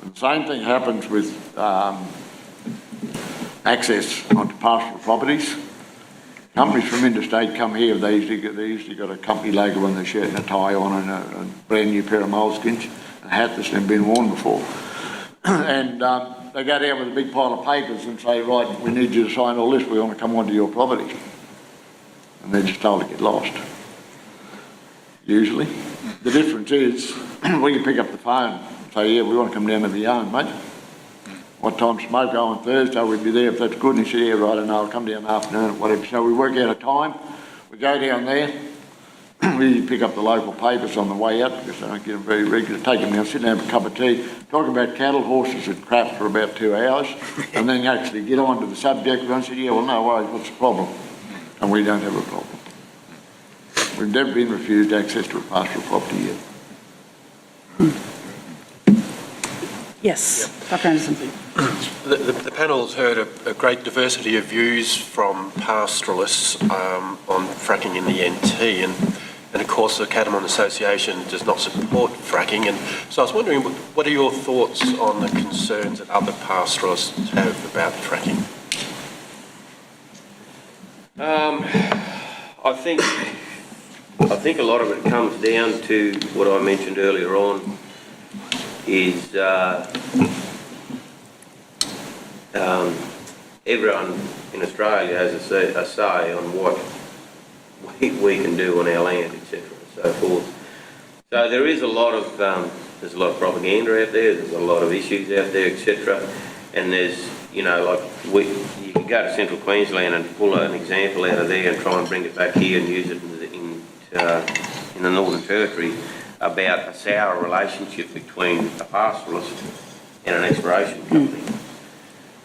And the same thing happens with access onto pastoral properties. Companies from interstate come here, they usually got a company logo on their shirt and a tie on and a brand new pair of moleskins, a hat that's never been worn before. And they go down with a big pile of papers and say, right, we need you to sign all this, we want to come onto your property. And they're just told to get lost, usually. The difference is, when you pick up the phone and say, yeah, we want to come down to the yard, mate. What time smoke on Thursday, we'd be there if that's good. And he said, yeah, right, and I'll come down in the afternoon, whatever. So we work out a time, we go down there, we pick up the local papers on the way out because they don't get them very regular. Take them down, sit down, have a cup of tea, talk about cattle, horses and crap for about 2 hours, and then actually get on to the subject. And I said, yeah, well, no worries, what's the problem? And we don't have a problem. We've never been refused access to a pastoral property yet. Yes, Dr. Anderson, please. The panel's heard a great diversity of views from pastoralists on fracking in the NT, and of course the Catamount Association does not support fracking. And so I was wondering, what are your thoughts on the concerns that other pastoralists have about fracking? I think a lot of it comes down to what I mentioned earlier on, is everyone in Australia has a say on what we can do on our land, etc., and so forth. So there is a lot of there's a lot of propaganda out there. There's a lot of issues out there, etc. And there's, you know, like you can go to Central Queensland and pull an example out of there and try and bring it back here and use it in the Northern Territory about a sour relationship between a pastoralist and an exploration company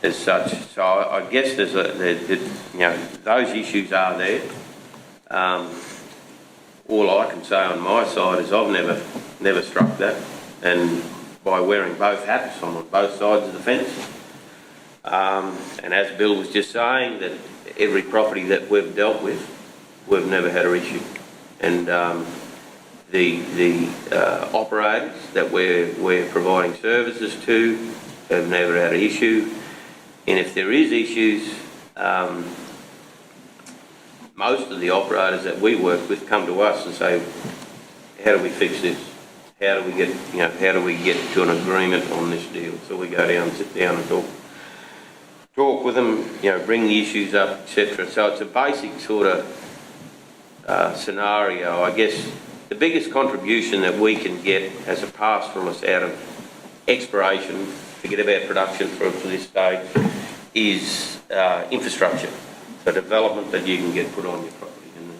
as such. So I guess you know, those issues are there. All I can say on my side is I've never struck that, and by wearing both hats, I'm on both sides of the fence. And as Bill was just saying, that every property that we've dealt with, we've never had an issue. And the operators that we're providing services to have never had an issue. And if there is issues, most of the operators that we work with come to us and say, how do we fix this? How do we get to an agreement on this deal? So we go down, sit down and talk with them, you know, bring the issues up, etc. So it's a basic sort of scenario. I guess the biggest contribution that we can get as a pastoralist out of exploration, forget about production for this stage, is infrastructure. So development that you can get put on your property. And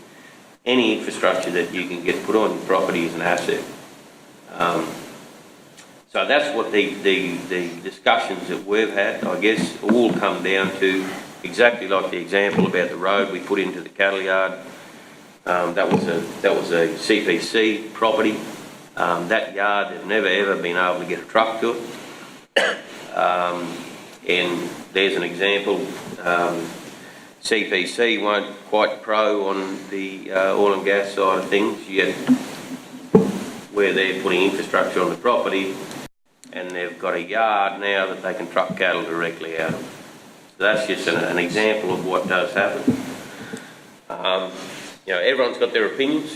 any infrastructure that you can get put on your property is an asset. So that's what the discussions that we've had, I guess, all come down to exactly like the example about the road we put into the cattle yard. That was a CPC property. That yard had never ever been able to get a truck to it. And there's an example. CPC weren't quite pro on the oil and gas side of things, yet where they're putting infrastructure on the property, and they've got a yard now that they can truck cattle directly out of. So that's just an example of what does happen. You know, everyone's got their opinions.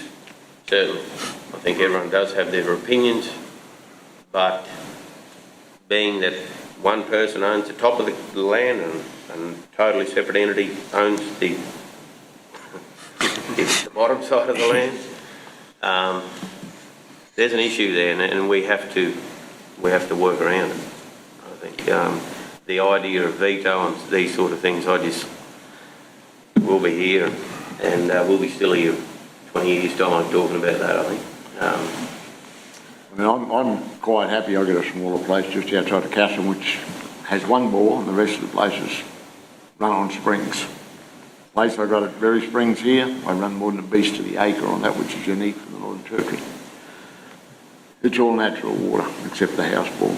Certainly, I think everyone does have their opinions, but being that one person owns the top of the land and a totally separate entity owns the bottom side of the land, there's an issue there, and we have to work around it. I think the idea of veto and these sort of things, we'll be here and we'll be still here 20 years time talking about that, I think. I mean, I'm quite happy. I've got a smaller place just outside of Castle which has one bore and the rest of the places run on springs. The place I've got at Berry Springs here, I run more than a beast to the acre on that, which is unique for the Northern Territory. It's all natural water except the house bore.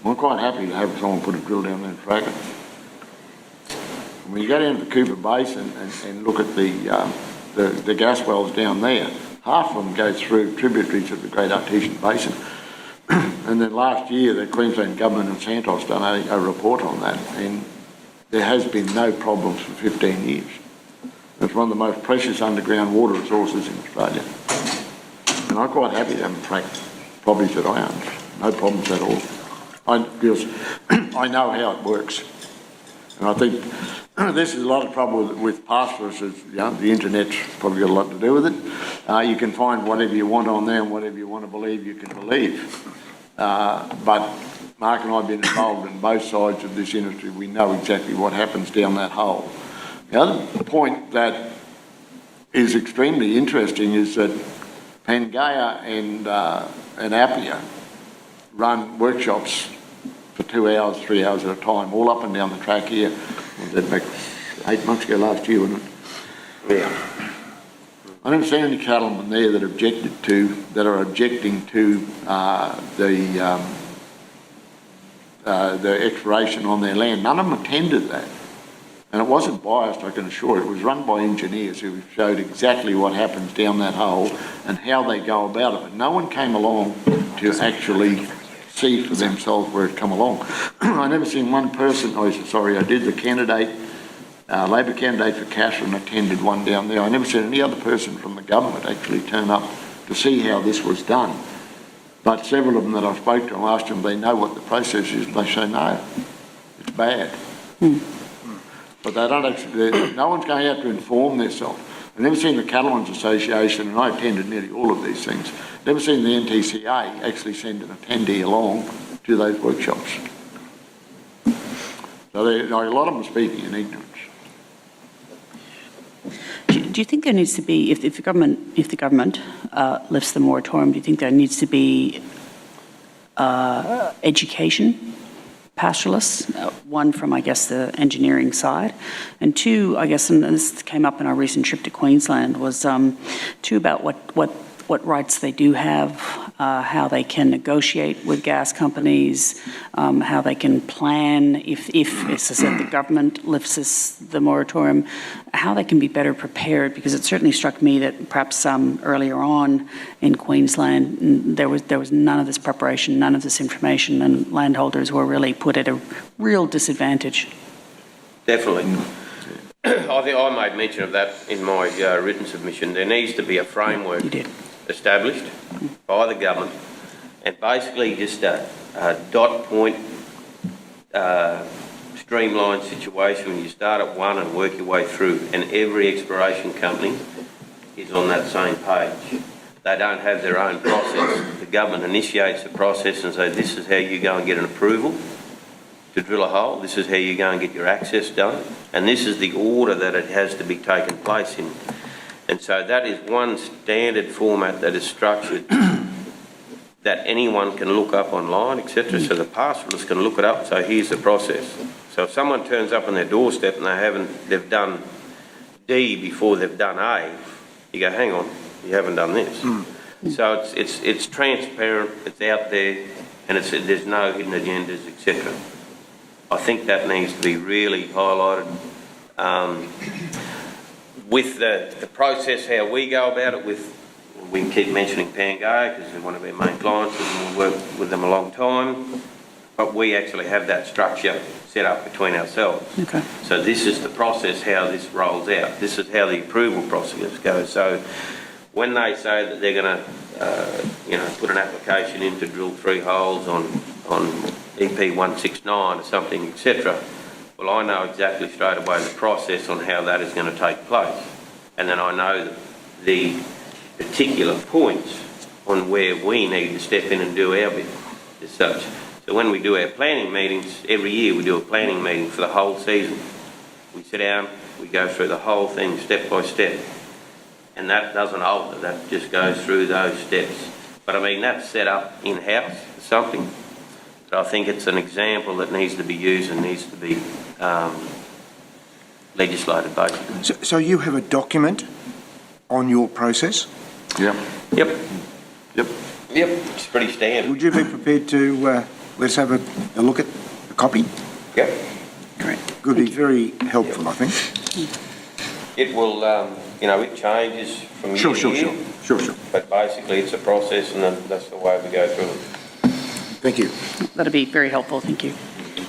I'm quite happy to have someone put a drill down there and frack it. When you go down to the Cooper Basin and look at the gas wells down there, half of them go through tributaries of the Great Artesian Basin. And then last year, the Queensland Government and Santos done a report on that, and there has been no problems for 15 years. It's one of the most precious underground water resources in Australia. And I'm quite happy to have them frack properties that I own. No problems at all. Because I know how it works. And I think this is a lot of trouble with pastoralists. You know, the internet's probably got a lot to do with it. You can find whatever you want on there, and whatever you want to believe, you can believe. But Mark and I have been involved in both sides of this industry. We know exactly what happens down that hole. The other point that is extremely interesting is that Pangaea and Appia run workshops for 2 hours, 3 hours at a time, all up and down the track here. Was that back 8 months ago last year, wasn't it? Yeah. I don't see any cattlemen there that are objecting to the exploration on their land. None of them attended that. And it wasn't biased, I can assure you. It was run by engineers who showed exactly what happens down that hole and how they go about it. But no one came along to actually see for themselves where it come along. I never seen one person, I did the candidate, Labor candidate for Cashman attended one down there. I never seen any other person from the government actually turn up to see how this was done. But several of them that I spoke to, I asked them if they know what the process is, and they say no, it's bad. But they don't actually, no one's going out to inform themselves. I've never seen the Cattlemen's Association, and I attended nearly all of these things, never seen the NTCA actually send an attendee along to those workshops. So a lot of them are speaking in ignorance. Do you think there needs to be, if the government lifts the moratorium, do you think there needs to be education, pastoralists, one from, I guess, the engineering side, and two, I guess, and this came up in our recent trip to Queensland, was two about what rights they do have, how they can negotiate with gas companies, how they can plan if as I said, the government lifts the moratorium, how they can be better prepared, because it certainly struck me that perhaps earlier on in Queensland there was none of this preparation, none of this information, and landholders were really put at a real disadvantage. Definitely. I think I made mention of that in my written submission. There needs to be a framework established by the government, and basically just a dot point streamlined situation when you start at one and work your way through, and every exploration company is on that same page. They don't have their own process. The government initiates the process and says, this is how you go and get an approval to drill a hole, this is how you go and get your access done, and this is the order that it has to be taken place in. And so that is one standard format that is structured that anyone can look up online, etc. So the pastoralists can look it up, so here's the process. So if someone turns up on their doorstep and they've done D before they've done A, you go, hang on, you haven't done this. So it's transparent, it's out there, and there's no hidden agendas, etc. I think that needs to be really highlighted. With the process, how we go about it, we can keep mentioning Pangaea because they're one of our main clients and we'll work with them a long time, but we actually have that structure set up between ourselves. Okay. So this is the process, how this rolls out. This is how the approval process goes. So when they say that they're going to put an application in to drill 3 holes on EP 169 or something, etc., well, I know exactly straight away the process on how that is going to take place. And then I know the particular points on where we need to step in and do our bit as such. So when we do our planning meetings, every year we do a planning meeting for the whole season. We sit down, we go through the whole thing step by step. And that doesn't alter, that just goes through those steps. But I mean, that's set up in-house for something. I think it's an example that needs to be used and needs to be legislated basically. So you have a document on your process? Yep. Yep. It's pretty standard. Would you be prepared to let's have a look at a copy? Yep. Great. Could be very helpful, I think. It will, it changes from year to year. Sure. But basically it's a process and that's the way we go through it. Thank you. That'd be very helpful, thank you.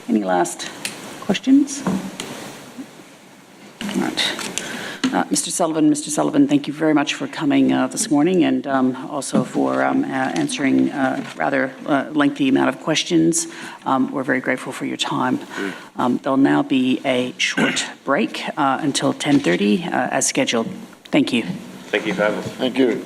Any last questions? All right. Mr. Sullivan, thank you very much for coming this morning and also for answering rather lengthy amount of questions. We're very grateful for your time. There'll now be a short break until 10:30 as scheduled. Thank you. Thank you for having us. Thank you.